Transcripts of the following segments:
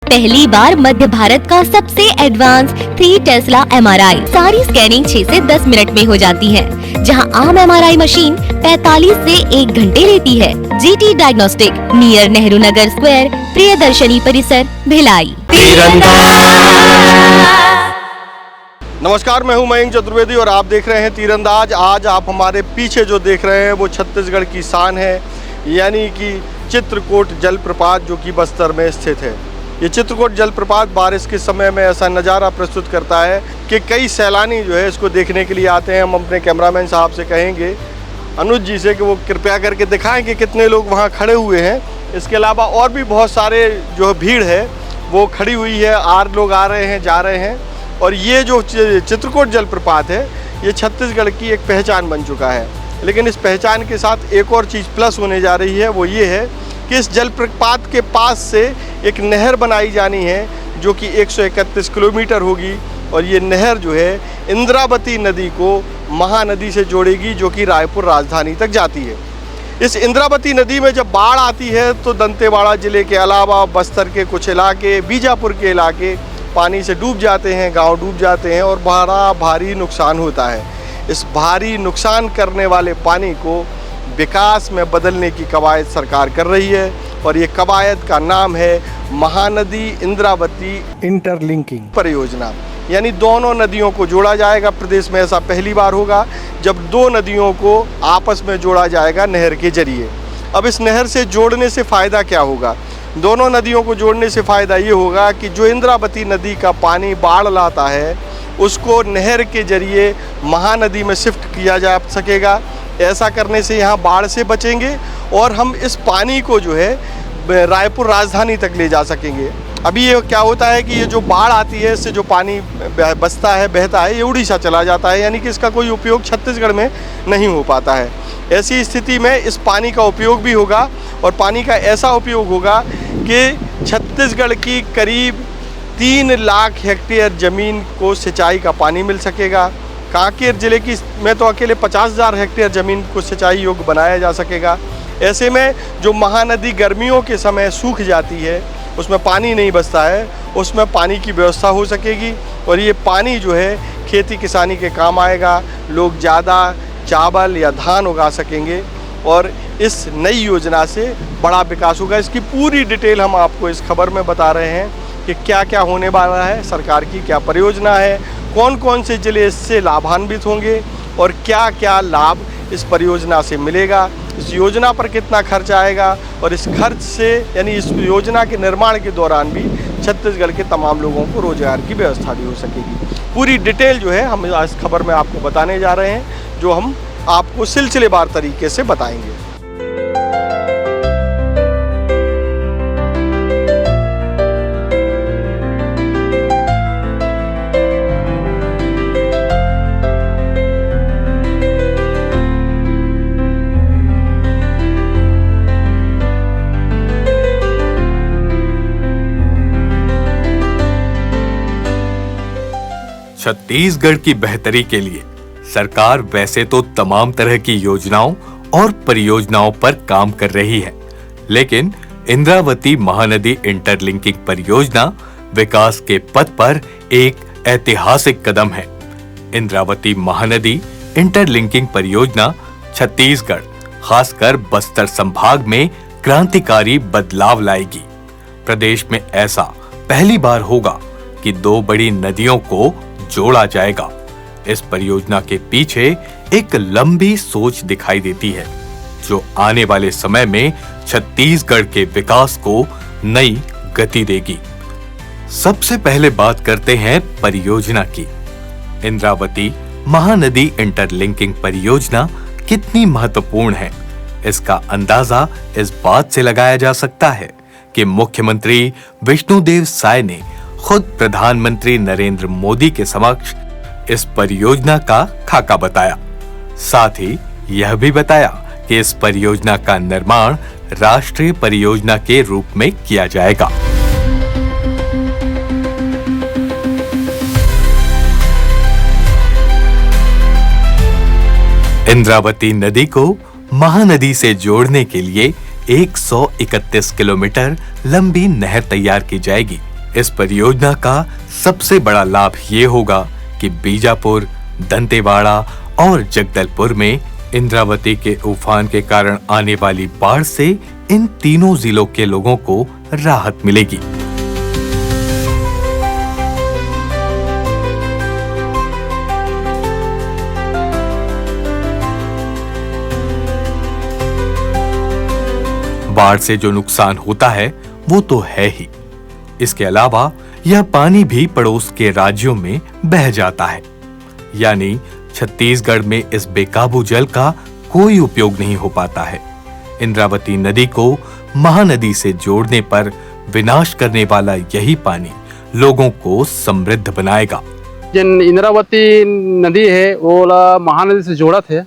पहली बार मध्य भारत का सबसे एडवांस 3 टेस्ला MRI। सारी स्कैनिंग 6 से 10 मिनट में हो जाती है, जहां आम MRI मशीन 45 से 1 घंटे लेती है। GT diagnostic, near Nehru Nagar square, Priyadarshini परिसर, भिलाई। नमस्कार, मैं हूं मयंक चतुर्वेदी और आप देख रहे हैं तीरंदाज। आज आप हमारे पीछे जो देख रहे हैं वो छत्तीसगढ़ की शान है, यानी कि चित्रकोट जलप्रपात, जो कि बस्तर में स्थित है। ये चित्रकोट जलप्रपात बारिश के समय में ऐसा नज़ारा प्रस्तुत करता है कि कई सैलानी जो है इसको देखने के लिए आते हैं। हम अपने कैमरामैन साहब से कहेंगे, अनुज जी से, कि वो कृपया करके दिखाएं कि कितने लोग वहाँ खड़े हुए हैं। इसके अलावा और भी बहुत सारे जो भीड़ है वो खड़ी हुई है, लोग आ रहे हैं, जा रहे हैं। और ये जो चित्रकोट जलप्रपात है ये छत्तीसगढ़ की एक पहचान बन चुका है। लेकिन इस पहचान के साथ एक और चीज़ प्लस होने जा रही है, वो ये है कि इस जलप्रपात के पास से एक नहर बनाई जानी है जो कि 131 किलोमीटर होगी। और ये नहर जो है इंद्रावती नदी को महानदी से जोड़ेगी, जो कि रायपुर राजधानी तक जाती है। इस इंद्रावती नदी में जब बाढ़ आती है तो दंतेवाड़ा ज़िले के अलावा बस्तर के कुछ इलाके, बीजापुर के इलाके पानी से डूब जाते हैं, गांव डूब जाते हैं और बड़ा भारी नुकसान होता है। इस भारी नुकसान करने वाले पानी को विकास में बदलने की कवायद सरकार कर रही है और ये कवायद का नाम है महानदी इंद्रावती इंटरलिंकिंग परियोजना। यानी दोनों नदियों को जोड़ा जाएगा। प्रदेश में ऐसा पहली बार होगा जब दो नदियों को आपस में जोड़ा जाएगा नहर के जरिए। अब इस नहर से जोड़ने से फ़ायदा क्या होगा? दोनों नदियों को जोड़ने से फ़ायदा ये होगा कि जो इंद्रावती नदी का पानी बाढ़ लाता है उसको नहर के जरिए महानदी में शिफ्ट किया जा सकेगा। ऐसा करने से यहाँ बाढ़ से बचेंगे और हम इस पानी को जो है रायपुर राजधानी तक ले जा सकेंगे। अभी ये क्या होता है कि ये जो बाढ़ आती है इससे जो पानी बसता है, बहता है, ये उड़ीसा चला जाता है, यानी कि इसका कोई उपयोग छत्तीसगढ़ में नहीं हो पाता है। ऐसी स्थिति में इस पानी का उपयोग भी होगा और पानी का ऐसा उपयोग होगा कि छत्तीसगढ़ की करीब 3 लाख हेक्टेयर ज़मीन को सिंचाई का पानी मिल सकेगा। कांकेर ज़िले की में तो अकेले 50,000 हेक्टेयर ज़मीन को सिंचाई योग्य बनाया जा सकेगा। ऐसे में जो महानदी गर्मियों के समय सूख जाती है, उसमें पानी नहीं बचता है, उसमें पानी की व्यवस्था हो सकेगी और ये पानी जो है खेती किसानी के काम आएगा। लोग ज़्यादा चावल या धान उगा सकेंगे और इस नई योजना से बड़ा विकास होगा। इसकी पूरी डिटेल हम आपको इस खबर में बता रहे हैं कि क्या क्या होने वाला है, सरकार की क्या परियोजना है, कौन कौन से ज़िले इससे लाभान्वित होंगे और क्या क्या लाभ इस परियोजना से मिलेगा, इस योजना पर कितना खर्च आएगा और इस खर्च से, यानी इस योजना के निर्माण के दौरान भी छत्तीसगढ़ के तमाम लोगों को रोजगार की व्यवस्था भी हो सकेगी। पूरी डिटेल जो है हम इस खबर में आपको बताने जा रहे हैं, जो हम आपको सिलसिलेवार तरीके से बताएंगे। छत्तीसगढ़ की बेहतरी के लिए सरकार वैसे तो तमाम तरह की योजनाओं और परियोजनाओं पर काम कर रही है, लेकिन इंद्रावती महानदी इंटरलिंकिंग परियोजना विकास के पथ पर एक ऐतिहासिक कदम है। इंद्रावती महानदी इंटरलिंकिंग परियोजना छत्तीसगढ़, खासकर बस्तर संभाग में क्रांतिकारी बदलाव लाएगी। प्रदेश में ऐसा पहली बार होगा कि 2 बड़ी नदियों को जोड़ा जाएगा। इस परियोजना के पीछे एक लंबी सोच दिखाई देती है, जो आने वाले समय में छत्तीसगढ़ के विकास को नई गति देगी। सबसे पहले बात करते हैं परियोजना की। इंद्रावती महानदी इंटरलिंकिंग परियोजना कितनी महत्वपूर्ण है, इसका अंदाजा इस बात से लगाया जा सकता है कि मुख्यमंत्री विष्णुदेव साय ने खुद प्रधानमंत्री नरेंद्र मोदी के समक्ष इस परियोजना का खाका बताया। साथ ही यह भी बताया कि इस परियोजना का निर्माण राष्ट्रीय परियोजना के रूप में किया जाएगा। इंद्रावती नदी को महानदी से जोड़ने के लिए 131 किलोमीटर लंबी नहर तैयार की जाएगी। इस परियोजना का सबसे बड़ा लाभ ये होगा कि बीजापुर, दंतेवाड़ा और जगदलपुर में इंद्रावती के उफान के कारण आने वाली बाढ़ से इन तीनों जिलों के लोगों को राहत मिलेगी। बाढ़ से जो नुकसान होता है वो तो है ही, इसके अलावा यह पानी भी पड़ोस के राज्यों में बह जाता है, यानी छत्तीसगढ़ में इस बेकाबू जल का कोई उपयोग नहीं हो पाता है। इंद्रावती नदी को महानदी से जोड़ने पर विनाश करने वाला यही पानी लोगों को समृद्ध बनाएगा। जिन इंद्रावती नदी है वो महानदी से जोड़ा थे,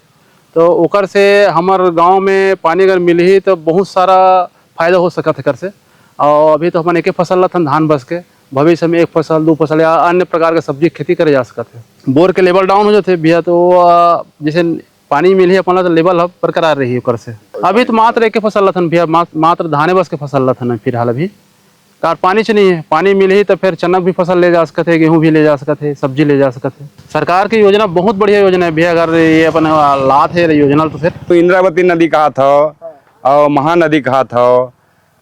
तो ओकर से हमार गांव में पानी अगर मिली तो बहुत सारा फायदा हो सकता है कर से। और अभी तो अपन एक फसल थन धान बस के, भविष्य में 1 फसल 2 फसल या अन्य प्रकार के सब्जी खेती करे जा सकते हैं। बोर के लेवल डाउन हो जाते भैया, तो जैसे पानी मिली अपन तो लेवल अब बरकरार रही कर से। अभी तो मात्र 1 फसल थन भैया, मात्र धाने बस के फसल थन फिलहाल अभी, कार पानी से नहीं है। पानी मिली तो फिर चनक भी फसल ले जा सकते हैं, गेहूँ भी ले जा सकते हैं, सब्जी ले जा सकते हैं। सरकार की योजना बहुत बढ़िया योजना है भैया, अगर ये अपन लात है योजना तो फिर तो इंद्रावती नदी कहा था और महानदी कहा था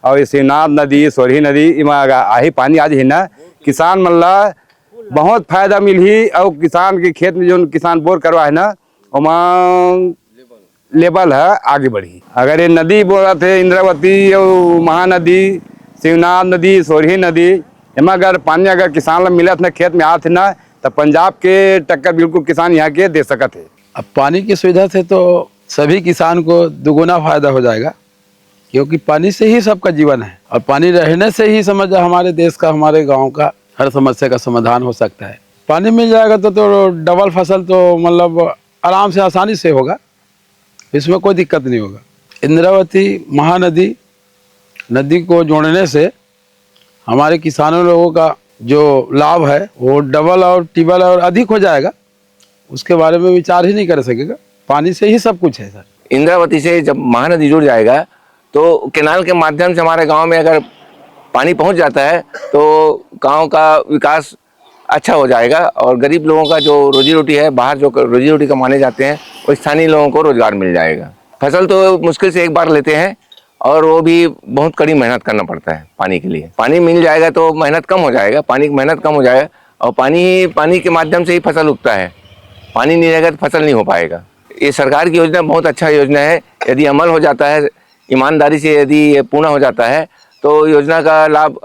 और ये शिवनाथ नदी, सोरही नदी, आही पानी आज है ना, किसान मल्ला बहुत फायदा मिली। और किसान के खेत में जो किसान बोर करवा है ना, वहाँ लेवल है आगे बढ़ी। अगर ये नदी बोला थे इंद्रावती और महानदी, शिवनाथ नदी, सोरही नदी, इमा अगर पानी अगर किसान लोग मिला था खेत में आते ना, तो पंजाब के टक्कर बिल्कुल किसान यहाँ के दे सकते थे। अब पानी की सुविधा से तो सभी किसान को दुगुना फायदा हो जाएगा, क्योंकि पानी से ही सबका जीवन है और पानी रहने से ही समझ हमारे देश का, हमारे गांव का हर समस्या का समाधान हो सकता है। पानी मिल जाएगा तो डबल फसल तो मतलब आराम से आसानी से होगा, इसमें कोई दिक्कत नहीं होगा। इंद्रावती महानदी नदी को जोड़ने से हमारे किसानों लोगों का जो लाभ है वो डबल और ट्रिपल और अधिक हो जाएगा, उसके बारे में विचार ही नहीं कर सकेगा। पानी से ही सब कुछ है सर। इंद्रावती से जब महानदी जुड़ जाएगा तो केनाल के माध्यम से हमारे गांव में अगर पानी पहुंच जाता है तो गांव का विकास अच्छा हो जाएगा और गरीब लोगों का जो रोजी रोटी है, बाहर जो रोजी रोटी कमाने जाते हैं, वो स्थानीय लोगों को रोजगार मिल जाएगा। फसल तो मुश्किल से 1 बार लेते हैं और वो भी बहुत कड़ी मेहनत करना पड़ता है पानी के लिए। पानी मिल जाएगा तो मेहनत कम हो जाएगा, पानी की मेहनत कम हो जाएगा और पानी के माध्यम से ही फसल उगता है। पानी नहीं रहेगा तो फसल नहीं हो पाएगा। ये सरकार की योजना बहुत अच्छा योजना है। यदि अमल हो जाता है, ईमानदारी से यदि ये पूर्ण हो जाता है तो योजना का लाभ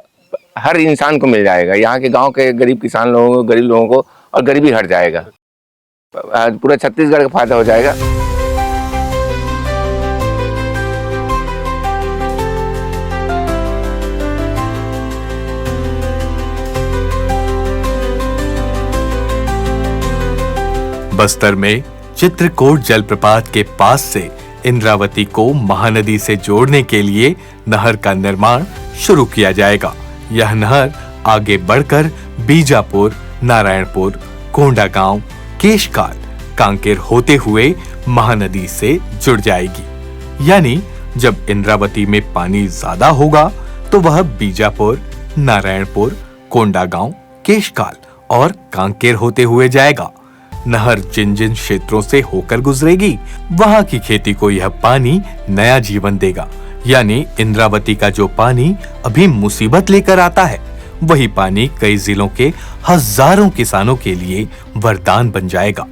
हर इंसान को मिल जाएगा। यहाँ के गांव के गरीब किसान लोगों को, गरीब लोगों को, और गरीबी हट जाएगा। पूरा छत्तीसगढ़ का फायदा हो जाएगा। बस्तर में चित्रकोट जलप्रपात के पास से इंद्रावती को महानदी से जोड़ने के लिए नहर का निर्माण शुरू किया जाएगा। यह नहर आगे बढ़कर बीजापुर, नारायणपुर, कोंडागांव, केशकाल, कांकेर होते हुए महानदी से जुड़ जाएगी। यानी जब इंद्रावती में पानी ज्यादा होगा तो वह बीजापुर, नारायणपुर, कोंडागांव, केशकाल और कांकेर होते हुए जाएगा। नहर जिन जिन क्षेत्रों से होकर गुजरेगी, वहां की खेती को यह पानी नया जीवन देगा। यानी इंद्रावती का जो पानी अभी मुसीबत लेकर आता है, वही पानी कई जिलों के हजारों किसानों के लिए वरदान बन जाएगा।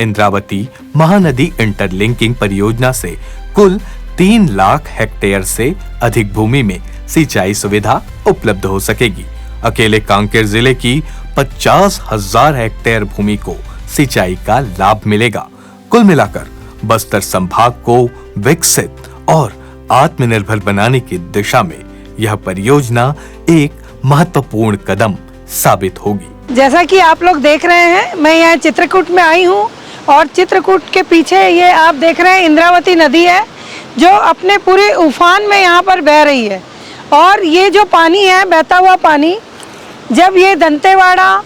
इंद्रावती महानदी इंटरलिंकिंग परियोजना से कुल 3 लाख हेक्टेयर से अधिक भूमि में सिंचाई सुविधा उपलब्ध हो सकेगी। अकेले कांकेर जिले की 50,000 हेक्टेयर भूमि को सिंचाई का लाभ मिलेगा। कुल मिलाकर बस्तर संभाग को विकसित और आत्मनिर्भर बनाने की दिशा में यह परियोजना एक महत्वपूर्ण कदम साबित होगी। जैसा कि आप लोग देख रहे हैं, मैं यहाँ चित्रकूट में आई हूँ और चित्रकूट के पीछे ये आप देख रहे हैं इंद्रावती नदी है, जो अपने पूरे उफान में यहाँ पर बह रही है। और ये जो पानी है, बहता हुआ पानी, जब ये दंतेवाड़ा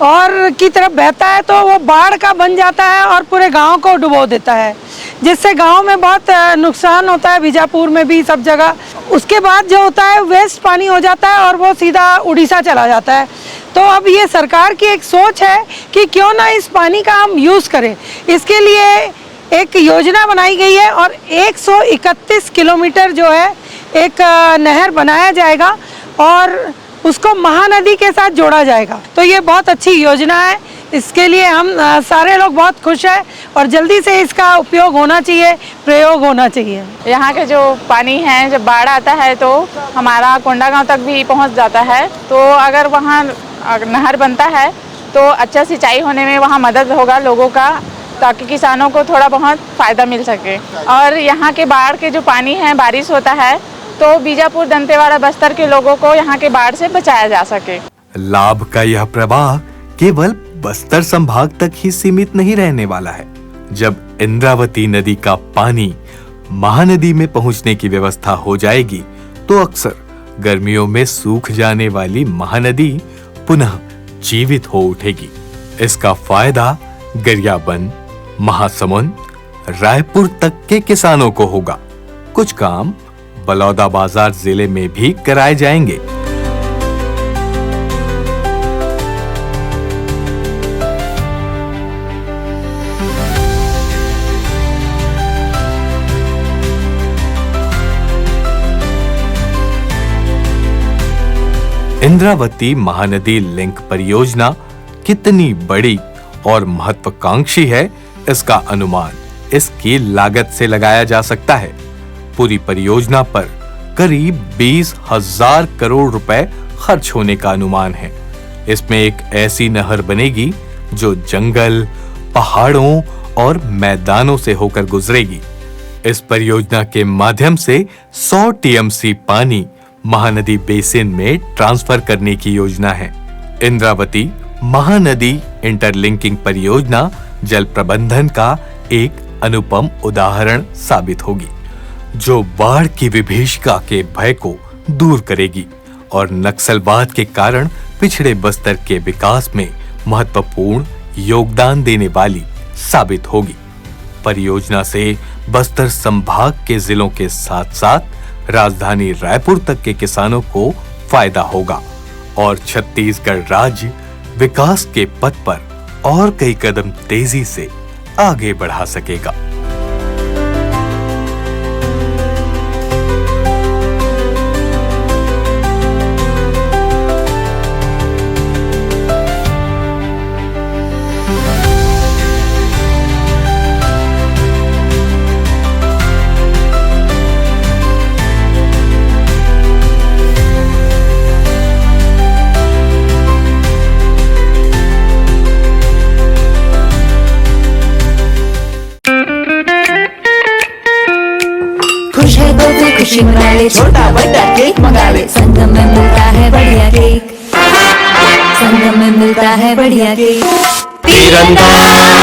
और की तरफ बहता है तो वो बाढ़ का बन जाता है और पूरे गांव को डुबो देता है। जिससे गांव में बहुत नुकसान होता है, बीजापुर में भी सब जगह। उसके बाद जो होता है वेस्ट पानी हो जाता है और वो सीधा उड़ीसा चला जाता है। तो अब ये सरकार की एक सोच है कि क्यों ना इस पानी का हम यूज़ करें। इसके लिए एक योजना बनाई गई है और 131 किलोमीटर जो है एक नहर बनाया जाएगा और उसको महानदी के साथ जोड़ा जाएगा। तो ये बहुत अच्छी योजना है, इसके लिए हम सारे लोग बहुत खुश हैं और जल्दी से इसका उपयोग होना चाहिए, प्रयोग होना चाहिए। यहाँ के जो पानी है, जब बाढ़ आता है तो हमारा कोंडागांव तक भी पहुँच जाता है। तो अगर वहाँ नहर बनता है तो अच्छा सिंचाई होने में वहाँ मदद होगा लोगों का, ताकि किसानों को थोड़ा बहुत फ़ायदा मिल सके। और यहाँ के बाढ़ के जो पानी है, बारिश होता है तो बीजापुर, दंतेवाड़ा, बस्तर के लोगों को यहाँ के बाढ़ से बचाया जा सके। लाभ का यह प्रवाह केवल बस्तर संभाग तक ही सीमित नहीं रहने वाला है। जब इंद्रावती नदी का पानी महानदी में पहुंचने की व्यवस्था हो जाएगी तो अक्सर गर्मियों में सूख जाने वाली महानदी पुनः जीवित हो उठेगी। इसका फायदा गरियाबंद, महासमुंद, रायपुर तक के किसानों को होगा। कुछ काम बलौदाबाजार जिले में भी कराए जाएंगे। इंद्रावती महानदी लिंक परियोजना कितनी बड़ी और महत्वाकांक्षी है, इसका अनुमान इसकी लागत से लगाया जा सकता है। पूरी परियोजना पर करीब 20,000 करोड़ रुपए खर्च होने का अनुमान है। इसमें एक ऐसी नहर बनेगी जो जंगल, पहाड़ों और मैदानों से होकर गुजरेगी। इस परियोजना के माध्यम से 100 टीएमसी पानी महानदी बेसिन में ट्रांसफर करने की योजना है। इंद्रावती महानदी इंटरलिंकिंग परियोजना जल प्रबंधन का एक अनुपम उदाहरण साबित होगी, जो बाढ़ की विभीषिका के भय को दूर करेगी और नक्सलवाद के कारण पिछड़े बस्तर के विकास में महत्वपूर्ण योगदान देने वाली साबित होगी। परियोजना से बस्तर संभाग के जिलों के साथ साथ राजधानी रायपुर तक के किसानों को फायदा होगा और छत्तीसगढ़ राज्य विकास के पथ पर और कई कदम तेजी से आगे बढ़ा सकेगा। खुशी मना ले, छोटा बड़ा केक मंगा ले, संगम में मिलता है बढ़िया केक, संगम में मिलता है बढ़िया केक। तीरंदाज।